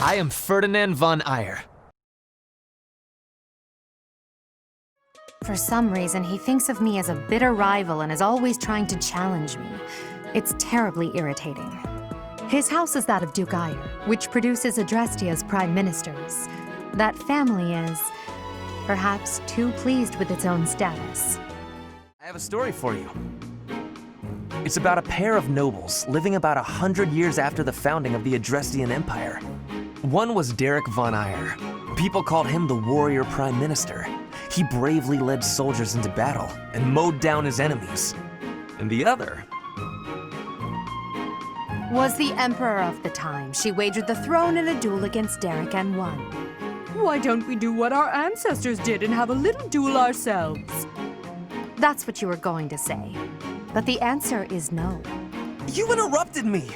I am Ferdinand Von Aegir. For some reason, he thinks of me as a bitter rival and is always trying to challenge me. It's terribly irritating. His house is that of Duke Aegir, which produces Adrestia's prime ministers. That family is, perhaps, too pleased with its own status. I have a story for you. It's about a pair of nobles living about 100 years after the founding of the Adrestian Empire. One was Derek Von Aegir. People called him the warrior prime minister. He bravely led soldiers into battle and mowed down his enemies. And the other was the emperor of the time. She wagered the throne in a duel against Derek and won. Why don't we do what our ancestors did and have a little duel ourselves? That's what you were going to say. But the answer is no. You interrupted me!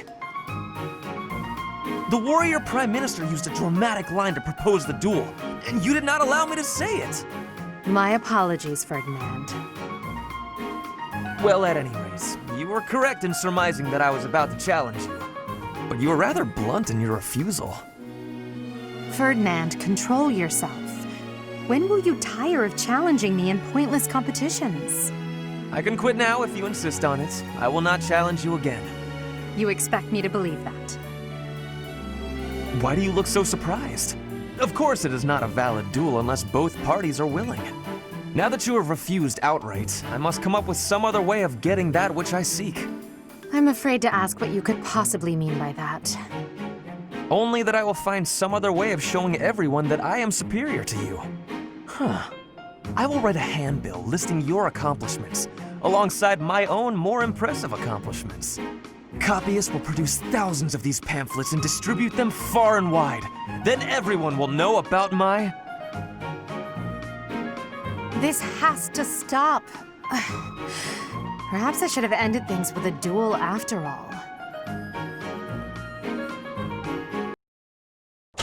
The warrior prime minister used a dramatic line to propose the duel, and you did not allow me to say it! My apologies, Ferdinand. Well, at any rate, you were correct in surmising that I was about to challenge you. But you were rather blunt in your refusal. Ferdinand, control yourself. When will you tire of challenging me in pointless competitions? I can quit now if you insist on it. I will not challenge you again. You expect me to believe that? Why do you look so surprised? Of course it is not a valid duel unless both parties are willing. Now that you have refused outright, I must come up with some other way of getting that which I seek. I'm afraid to ask what you could possibly mean by that. Only that I will find some other way of showing everyone that I am superior to you. I will write a handbill listing your accomplishments, alongside my own more impressive accomplishments. Copyists will produce thousands of these pamphlets and distribute them far and wide. Then everyone will know about my... This has to stop. Perhaps I should have ended things with a duel after all.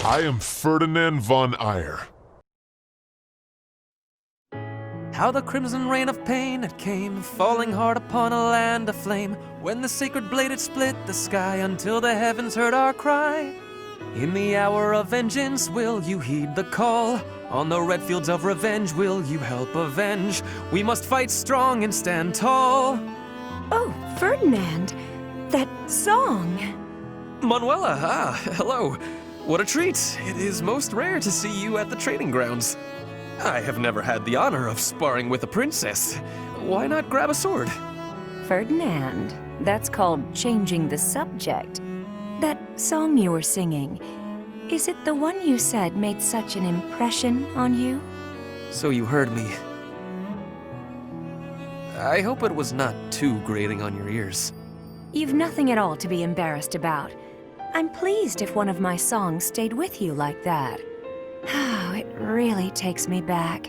I am Ferdinand Von Aegir. How the crimson rain of pain it came, falling hard upon a land aflame, when the sacred blade it split the sky, until the heavens heard our cry. In the hour of vengeance will you heed the call? On the red fields of revenge will you help avenge? We must fight strong and stand tall. Oh, Ferdinand, that song. Manuela, hello. What a treat. It is most rare to see you at the training grounds. I have never had the honor of sparring with a princess. Why not grab a sword? Ferdinand, that's called changing the subject. That song you were singing, is it the one you said made such an impression on you? So you heard me. I hope it was not too grating on your ears. You've nothing at all to be embarrassed about. I'm pleased if one of my songs stayed with you like that. Oh, it really takes me back.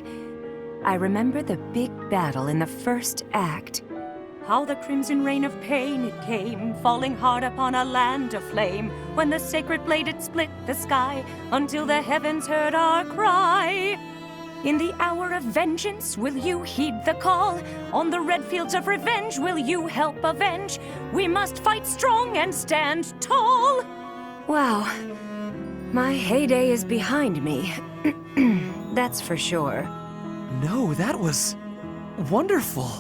I remember the big battle in the first act. How the crimson rain of pain it came, falling hard upon a land aflame, when the sacred blade it split the sky, until the heavens heard our cry. In the hour of vengeance will you heed the call? On the red fields of revenge will you help avenge? We must fight strong and stand tall. Wow. My heyday is behind me. That's for sure. No, that was wonderful.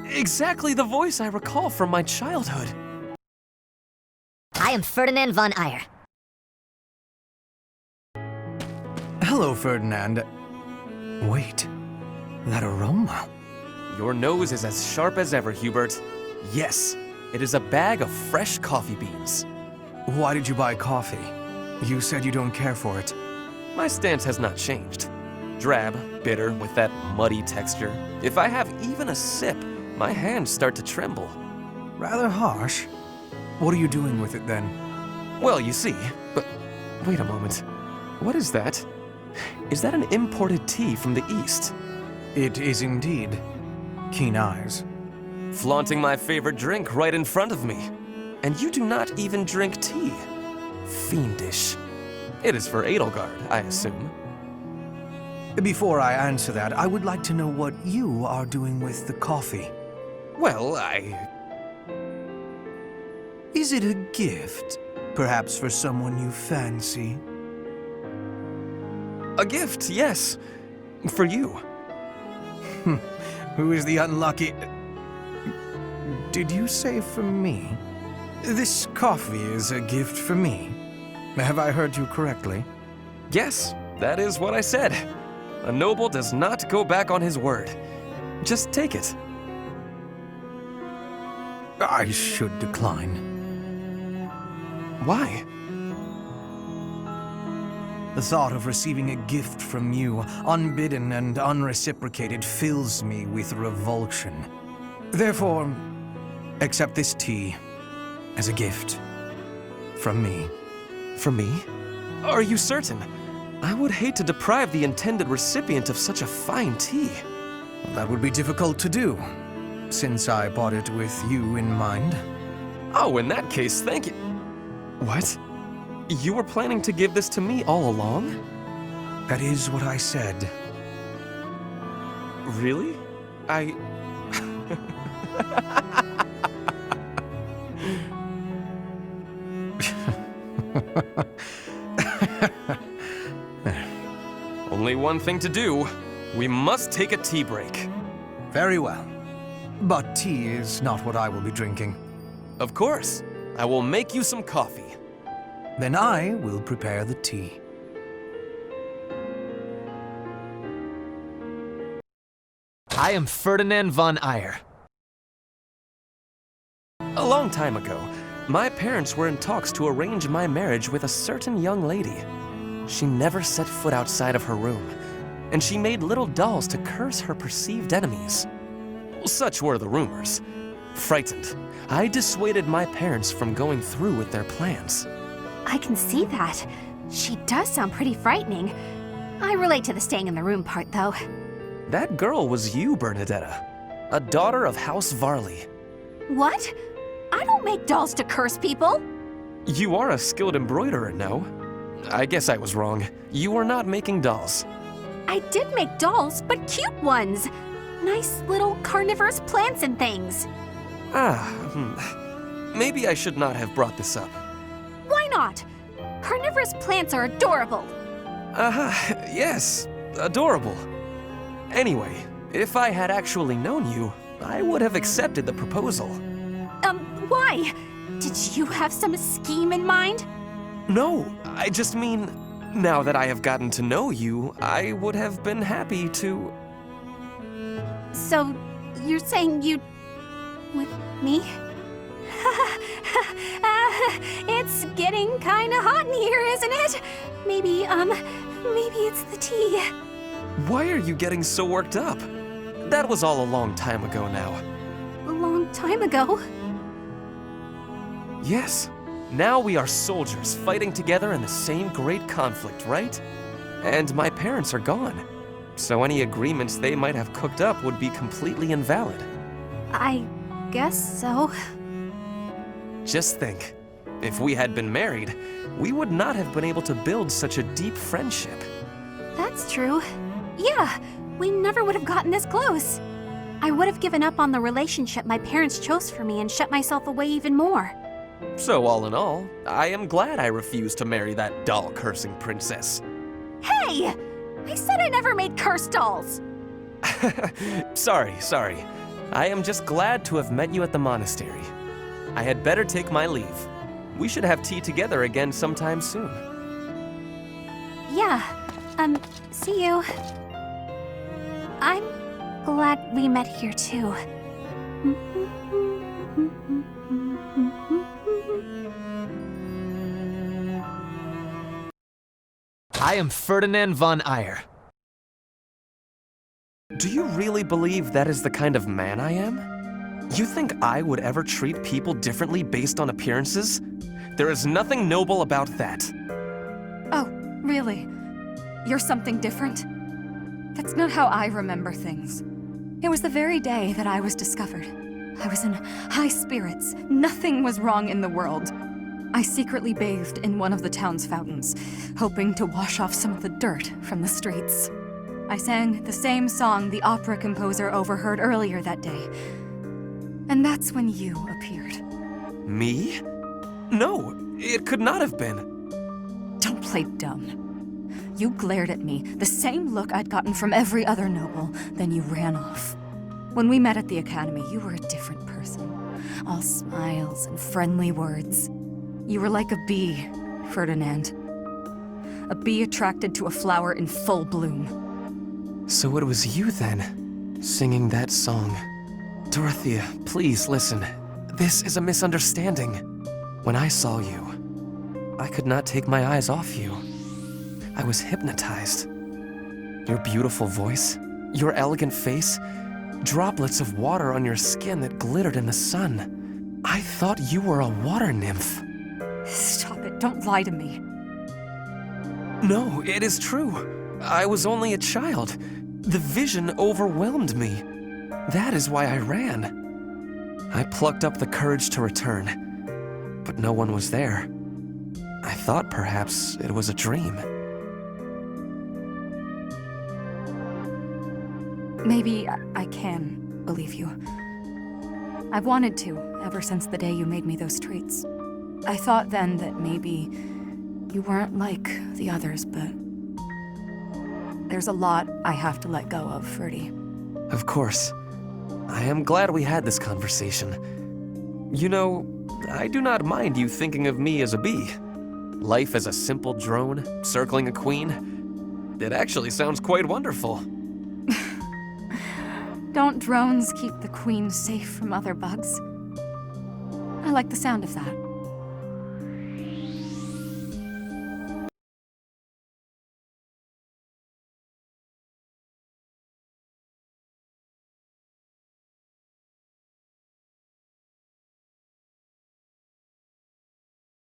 Exactly the voice I recall from my childhood. I am Ferdinand Von Aegir. Hello, Ferdinand. Wait, that aroma. Your nose is as sharp as ever, Hubert. Yes, it is a bag of fresh coffee beans. Why did you buy coffee? You said you don't care for it. My stance has not changed. Drab, bitter, with that muddy texture. If I have even a sip, my hands start to tremble. Rather harsh. What are you doing with it then? Well, you see, but wait a moment. What is that? Is that an imported tea from the East? It is indeed. Keen eyes. Flaunting my favorite drink right in front of me. And you do not even drink tea. Fiendish. It is for Edelgard, I assume. Before I answer that, I would like to know what you are doing with the coffee. Well, Is it a gift? Perhaps for someone you fancy? A gift, yes. For you. Who is the unlucky... Did you say for me? This coffee is a gift for me. Have I heard you correctly? Yes, that is what I said. A noble does not go back on his word. Just take it. I should decline. Why? The thought of receiving a gift from you, unbidden and unreciprocated, fills me with revulsion. Therefore, accept this tea as a gift from me. From me? Are you certain? I would hate to deprive the intended recipient of such a fine tea. That would be difficult to do, since I bought it with you in mind. Oh, in that case, thank you. What? You were planning to give this to me all along? That is what I said. Really? I... Only one thing to do. We must take a tea break. Very well. But tea is not what I will be drinking. Of course. I will make you some coffee. Then I will prepare the tea. I am Ferdinand Von Aegir. A long time ago, my parents were in talks to arrange my marriage with a certain young lady. She never set foot outside of her room, and she made little dolls to curse her perceived enemies. Such were the rumors. Frightened, I dissuaded my parents from going through with their plans. I can see that. She does sound pretty frightening. I relate to the staying in the room part, though. That girl was you, Bernadetta, a daughter of House Varley. What? I don't make dolls to curse people. You are a skilled embroiderer, no? I guess I was wrong. You were not making dolls. I did make dolls, but cute ones. Nice little carnivorous plants and things. Maybe I should not have brought this up. Why not? Carnivorous plants are adorable. Yes, adorable. Anyway, if I had actually known you, I would have accepted the proposal. Why? Did you have some scheme in mind? No, I just mean, now that I have gotten to know you, I would have been happy to... So, you're saying you'd... with me? It's getting kinda hot in here, isn't it? Maybe it's the tea. Why are you getting so worked up? That was all a long time ago now. A long time ago? Yes. Now we are soldiers fighting together in the same great conflict, right? And my parents are gone. So any agreements they might have cooked up would be completely invalid. I guess so. Just think, if we had been married, we would not have been able to build such a deep friendship. That's true. Yeah, we never would have gotten this close. I would have given up on the relationship my parents chose for me and shut myself away even more. So all in all, I am glad I refused to marry that doll-cursing princess. Hey! I said I never made cursed dolls! Sorry. I am just glad to have met you at the monastery. I had better take my leave. We should have tea together again sometime soon. Yeah, see you. I'm glad we met here too. I am Ferdinand Von Aegir. Do you really believe that is the kind of man I am? You think I would ever treat people differently based on appearances? There is nothing noble about that. Oh, really? You're something different? That's not how I remember things. It was the very day that I was discovered. I was in high spirits. Nothing was wrong in the world. I secretly bathed in one of the town's fountains, hoping to wash off some of the dirt from the streets. I sang the same song the opera composer overheard earlier that day. And that's when you appeared. Me? No, it could not have been. Don't play dumb. You glared at me, the same look I'd gotten from every other noble, then you ran off. When we met at the academy, you were a different person. All smiles and friendly words. You were like a bee, Ferdinand. A bee attracted to a flower in full bloom. So it was you then, singing that song. Dorothea, please listen. This is a misunderstanding. When I saw you, I could not take my eyes off you. I was hypnotized. Your beautiful voice, your elegant face, droplets of water on your skin that glittered in the sun. I thought you were a water nymph. Stop it, don't lie to me. No, it is true. I was only a child. The vision overwhelmed me. That is why I ran. I plucked up the courage to return, but no one was there. I thought perhaps it was a dream. Maybe I can believe you. I've wanted to, ever since the day you made me those treats. I thought then that maybe you weren't like the others, but there's a lot I have to let go of, Ferdy. Of course. I am glad we had this conversation. You know, I do not mind you thinking of me as a bee. Life as a simple drone, circling a queen. It actually sounds quite wonderful. Don't drones keep the queen safe from other bugs? I like the sound of that.